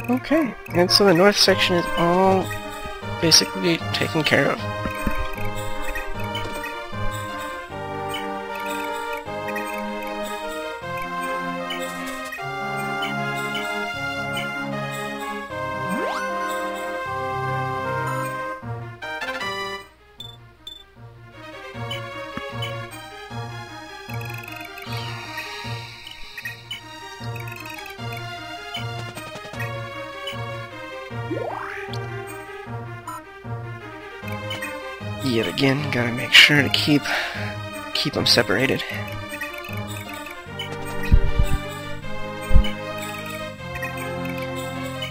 Okay, and so the north section is all basically taken care of. Yet again, gotta make sure to keep them separated.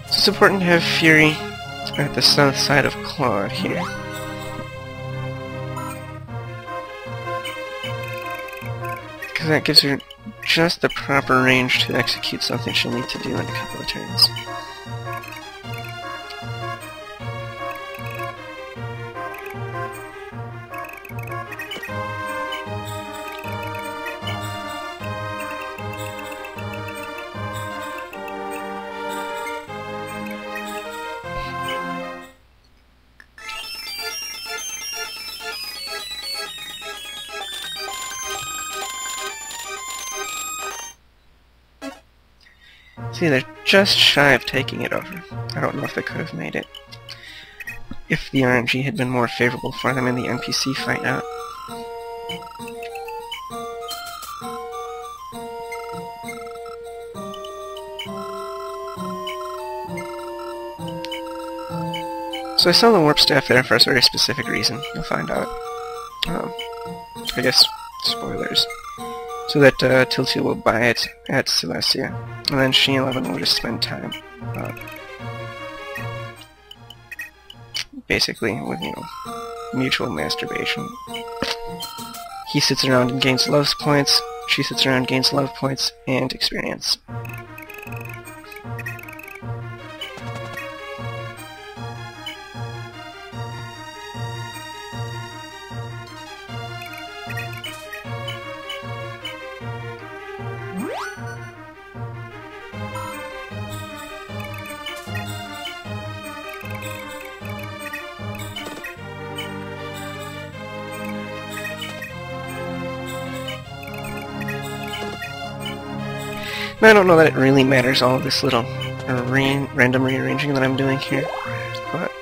So it's important to have Fury at the south side of Claude here. Because that gives her just the proper range to execute something she'll need to do in a couple of turns. See, they're just shy of taking it over. I don't know if they could have made it if the RNG had been more favorable for them in the NPC fight out. So I sell the warp staff there for a very specific reason. You'll find out. I guess spoilers. So that Tiltia will buy it at Celestia, and then she and Eleven will just spend time, basically with, mutual masturbation. He sits around and gains love points, she sits around and gains love points, and experience. I don't know that it really matters, all of this little random rearranging that I'm doing here, but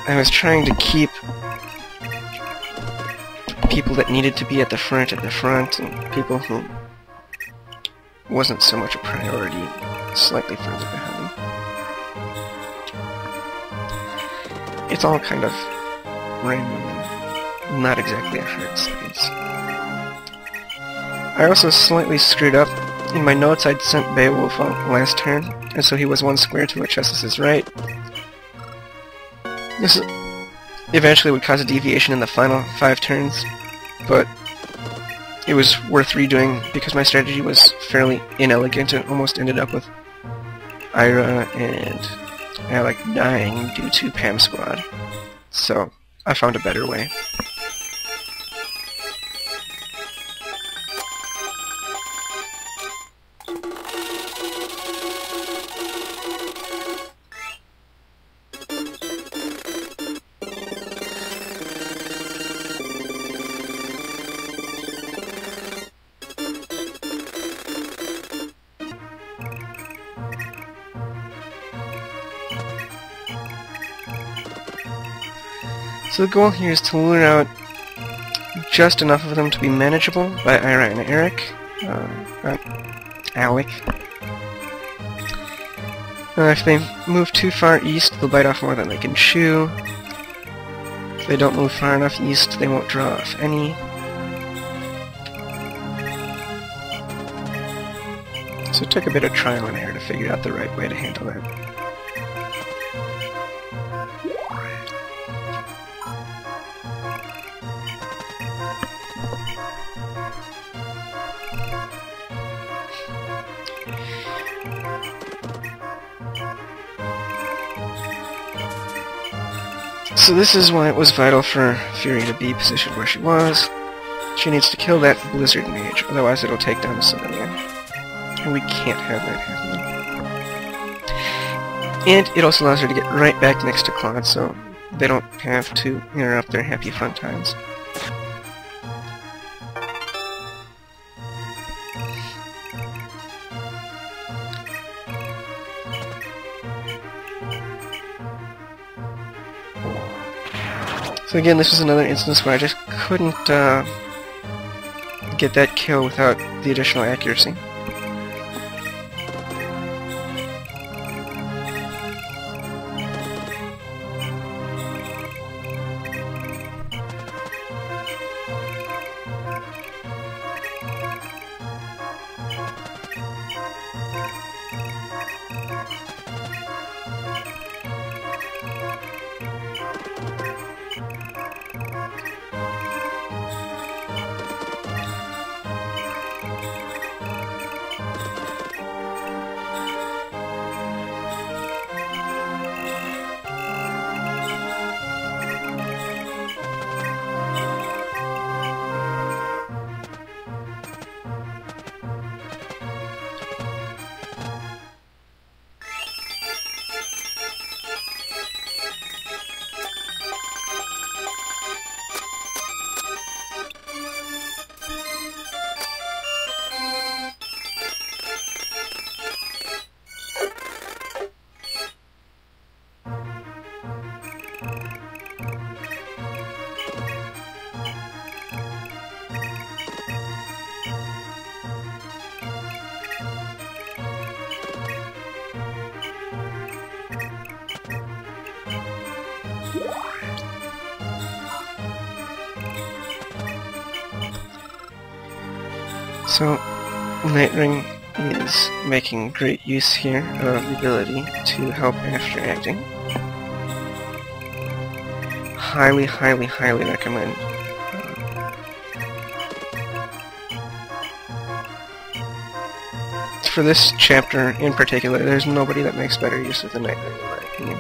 I was trying to keep people that needed to be at the front, and people who wasn't so much a priority slightly further behind. It's all kind of random and not exactly a hard science. I also slightly screwed up. In my notes I'd sent Beowulf out last turn, and so he was one square to Chessus's right. This eventually would cause a deviation in the final 5 turns, but it was worth redoing because my strategy was fairly inelegant and almost ended up with Ira and Alec dying due to Pam Squad. So I found a better way. So the goal here is to lure out just enough of them to be manageable by Ira and Eric, Alec. If they move too far east, they'll bite off more than they can chew. If they don't move far enough east, they won't draw off any. So it took a bit of trial and error to figure out the right way to handle that. So this is why it was vital for Fury to be positioned where she was. She needs to kill that Blizzard Mage, otherwise it'll take down the civilian. And we can't have that happening. And it also allows her to get right back next to Claude, so they don't have to interrupt their happy fun times. So again, this is another instance where I just couldn't get that kill without the additional accuracy. So, Nightring is making great use here of the ability to help after acting. Highly, highly, highly recommend. For this chapter in particular, there's nobody that makes better use of the Nightring in my opinion.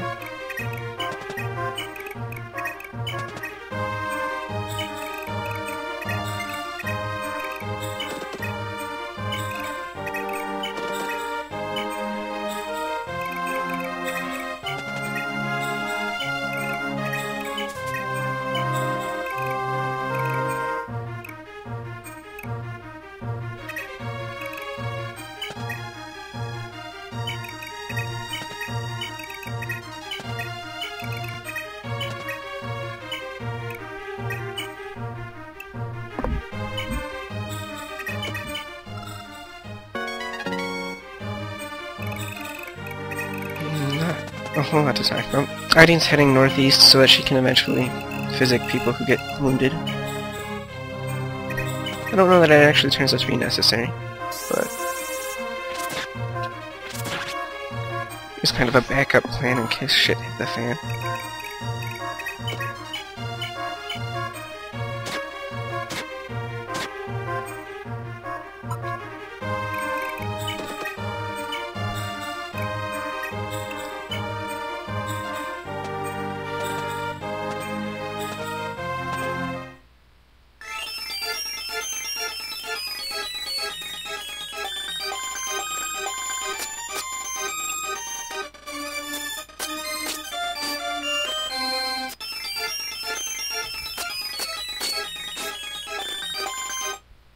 A whole lot to talk about. Idine's heading northeast so that she can eventually physic people who get wounded. I don't know that it actually turns out to be necessary, but it's kind of a backup plan in case shit hit the fan.